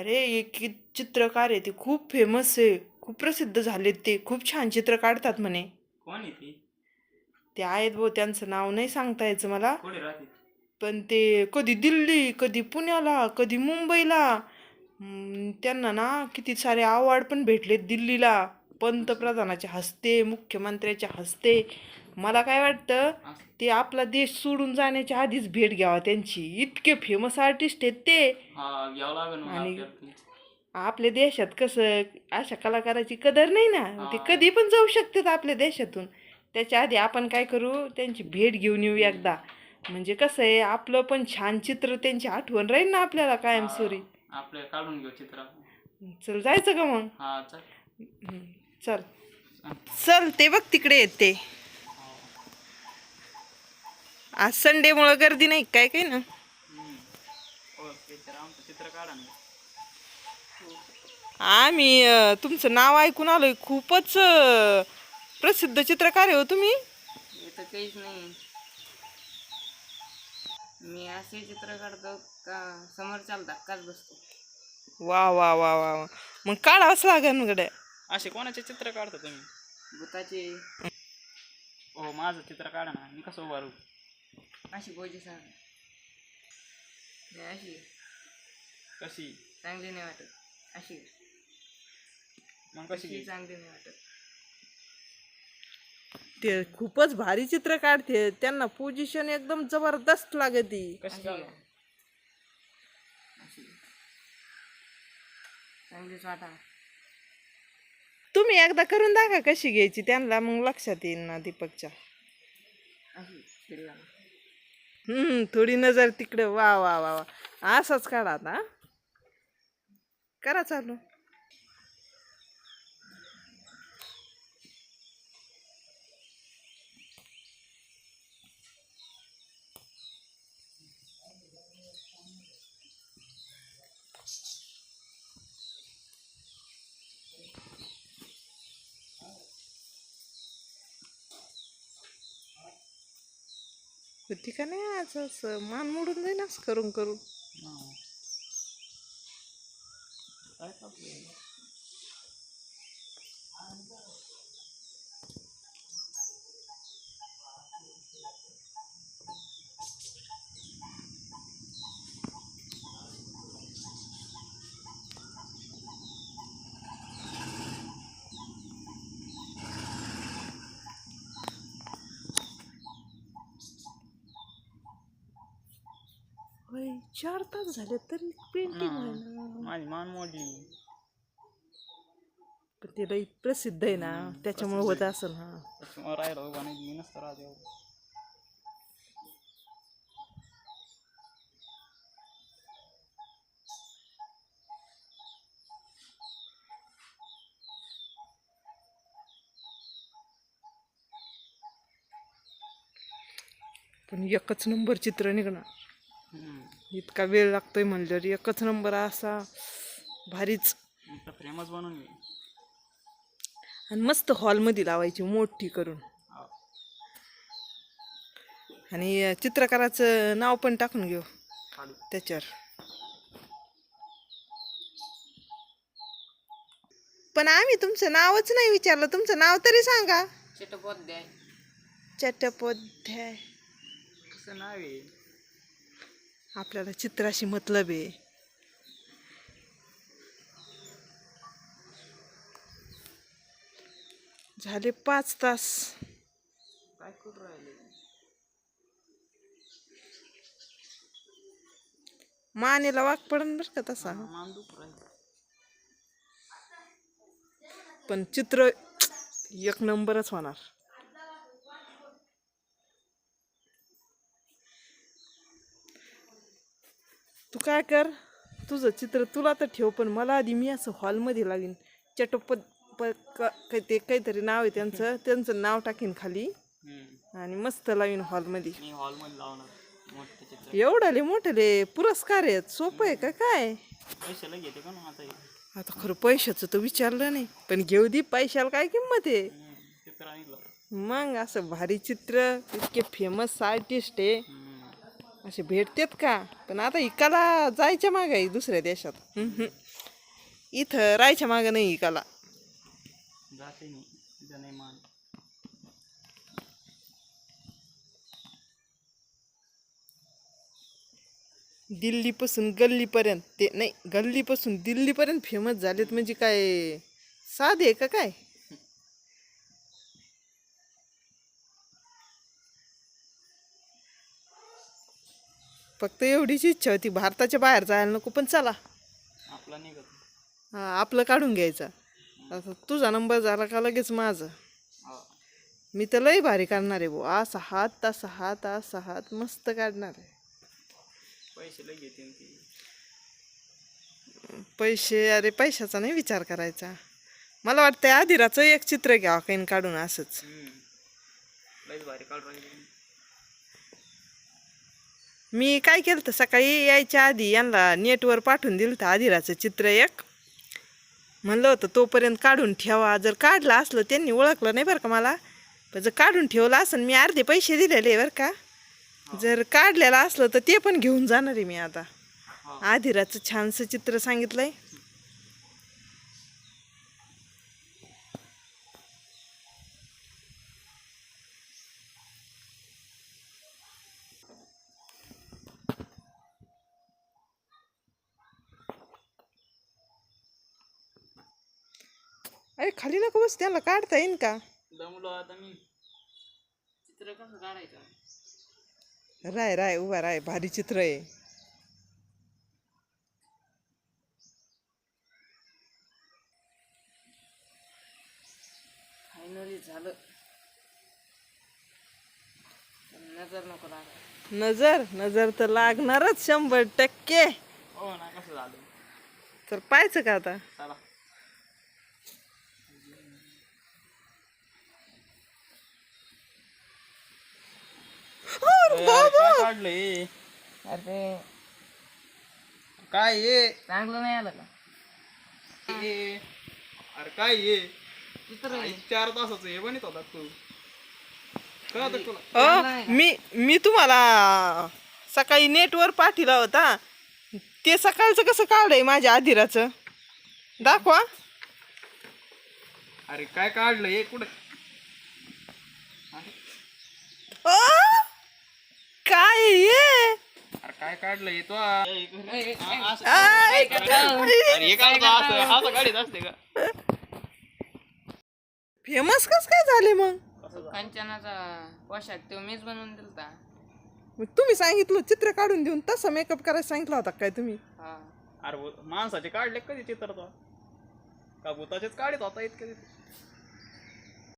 अरे एक चित्रकार आहे ते खूप फेमस आहे, खूप प्रसिद्ध झालेत, ते खूप छान चित्र काढतात म्हणे. कोण आहे ती? ते आहेत भाऊ, त्यांचं नाव नाही सांगता यायचं मला. कुठे राहते? पण ते कधी दिल्ली, कधी पुण्याला, कधी मुंबईला. त्यांना ना किती सारे अवॉर्ड पण भेटलेत दिल्लीला, पंतप्रधानाच्या हस्ते, मुख्यमंत्र्याच्या हस्ते. मला काय वाटतं, ते आपला देश सोडून जाण्याच्या आधीच भेट घ्यावा त्यांची. इतके फेमस आर्टिस्ट आहेत ते. हा, घ्यावं लागेल मग आणि आपल्याला. आपल्या देशात कसं अशा कलाकाराची कदर नाही ना, ते कधी पण जाऊ शकतात आपल्या देशातून. त्याच्या आधी आपण काय करू, त्यांची भेट घेऊन येऊ एकदा. म्हणजे कसं आहे, आपलं पण छान चित्र, त्यांची आठवण राहील ना आपल्याला कायमस्वरी. आपल्या काढून घेऊ चित्र. चल जायचं का मग? हा चल. चल चल, ते बघ तिकडे येत ते. आज संडेमुळं गर्दी नाही काय काही ना. चित्र काढा ना. आम्ही तुमचं नाव ऐकून आलोय, खूपच प्रसिद्ध चित्रकार आहे हो तुम्ही. इथं काहीच नाही, मी असे चित्र काढतो का समोरच्या धक्काच बसतो. वा वा वा वा वा, मग काढावंच लागेल गड्या. असे कोणाचे चित्र काढता तुम्ही? भूताचे. हो, माझं चित्र काढा ना, मी कसं उभारू? अशी पोझिशन अशी. कशी? चांगली नाही वाटत. अशी. मग कशी चांगली नाही वाटत. ते खूपच भारी चित्र काढते, त्यांना पोझिशन एकदम जबरदस्त लागते. कशी चांगलीच वाटा. तुम्ही एकदा करून दाखवा कशी घ्यायची, त्यांना मग लक्षात येईल ना दीपकच्या. थोडी नजर तिकडे. वा वा वा वा, असंच काढा आता. करा चालू. होती का नाही आज, असं मान मोडून जाईन असं करून करून. होय, 4 तास झाले तरी पेंटिंग व्हायला. माझी मान मोडली. पण ते लई प्रसिद्ध आहे ना, त्याच्यामुळे होत असेल. हा, त्याच्यामुळे राहिलो उभा, नाही मी नसतं राहते. पण एकच नंबर चित्र निघणार. इतका वेळ लागतोय म्हणल्यावर एकच नंबर असा भारीच. फेमस बनवून घे. आणि मस्त हॉलमध्ये लावायची मोठी करून. आणि चित्रकाराचं नाव पण टाकून घेऊ त्याच्यावर. पण आम्ही तुमचं नावच नाही विचारलं, तुमचं नाव तरी सांगा. चट्टोपाध्याय. चट्टोपाध्याय कसं नाव आहे? आपल्याला चित्राशी मतलब आहे. झाले 5 तास. काय करू राहिले? मानेला वाक पडन बर का तसा. मान दुख राहिली. पण चित्र एक नंबरच होणार. तू काय कर, तुझं चित्र तुला तर ठेव, पण मला आधी मी असं हॉलमध्ये लागेन. ते काहीतरी नाव आहे त्यांचं नाव टाकीन खाली आणि मस्त लावीन हॉलमध्ये. मी हॉलमध्ये लावणार मोठे चित्र. एवढाले मोठे पुरस्कार आहेत, सोपं आहे का काय? पैशाला घेते का ना आता खरं पैशाचं तर विचारलं नाही, पण घेऊ दे, पैशाला काय किंमत आहे. चित्र आणलं मग असं भारी चित्र, इतके फेमस आर्टिस्ट आहे. असे भेटतात का? पण आता इकाला जायच्या मागं आहे दुसऱ्या देशात. इथं राहायच्या मागं नाही इकाला. जाते मी तिथं नाही मान. दिल्लीपासून गल्लीपर्यंत ते नाही, गल्लीपासून दिल्लीपर्यंत फेमस झालेत म्हणजे काय साधे आहे का काय? फक्त एवढीच इच्छा होती भारताच्या बाहेर जायला नको, पण चला आपला निघत. हा, आपलं काढून घ्यायचं. आता तुझा नंबर झाला का लगेच माझं. हा. मी तर लय भारी काढणार आहे भाऊ. असा हात तसा हात असा हात मस्त काढणार आहे. पैसे लय घेते ती. पैसे, अरे पैशाचा नाही विचार करायचा. मला वाटतं आधिराचं एक चित्र घ्यावं काही काढून असंच. लयच भारी काढ राहिली. मी काय केलं तर सकाळी यायच्या आधी यांना नेटवर पाठवून दिलं तर आधिराचं चित्र एक. म्हणलं होतं तोपर्यंत काढून ठेवा. जर काढलं असलं त्यांनी ओळखलं नाही बरं का मला, पण जर काढून ठेवलं असं मी अर्धे पैसे दिलेले बरं का. जर काढलेलं असलं तर ते पण घेऊन जाणार आहे मी आता. आधिराचं छानसं चित्र सांगितलंय. अरे खाली नको बस, त्याला काढता येईन का? दमलो आता मी. चित्र कसं काढायचं? राय राय उभा राय, भारी चित्र आहे. फायनली झालं. नजर नको लागायला. नजर नजर तर लागणारच 100%. हो ना, कसं झालं? तर पाहायचं का आता? चला. काय काढलंय? अरे काय ये? चांगलं नाही आलं का? अरे काय ये? 4 तासाचं हे बनत होता तू. कळत तुला? मी तुम्हाला सकाळी नेटवर पाठीला होता. ते सकाळचं कसं काढलंय माझ्या आधिराचं? दाखवा. अरे काय काढलं हे? कुठं अ? काय हे? अरे काय काढलं हे तो? आय. अरे हे काढतो असं गाडीत असते का? फेमस कस काय झाले मग? कंचनाचा पोशाख तो मीच बनवून दिलता. मग तुम्ही सांगितलं चित्र काढून देऊन तसा मेकअप करायला सांगितला होता काय तुम्ही? हा. अरे माणसाचे काढले कधी चित्र तो? का भूताचेच काढत होता इतके?